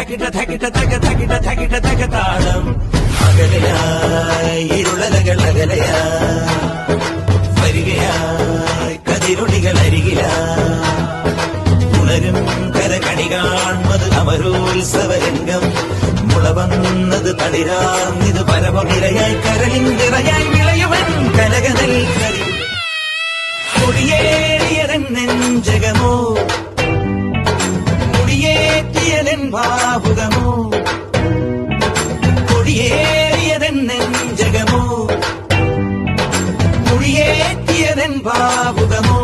തകിട തകിട തക തകിട തകിട തക താളം അകലയായി ഇരുളലകൾ അകലയായി വരികയായി കതിരൊടികൾ അരികിലായി ഉണരും കരകണി കാൺമത് അമരോത്സവരംഗം മുളവന്നത് തളിരാർന്നിത് പരമനിരയായി കരളിന്തിറയായി വിളയുവൻ കനകനൽ കരി കൊടിയേറിയതൻ നെഞ്ചകമോ കൊടിയേറ്റിയതൻ ഭാവുകമോ കൊടിയേറിയതൻ നെഞ്ചകമോ കൊടിയേറ്റിയതൻ ഭാവുകമോ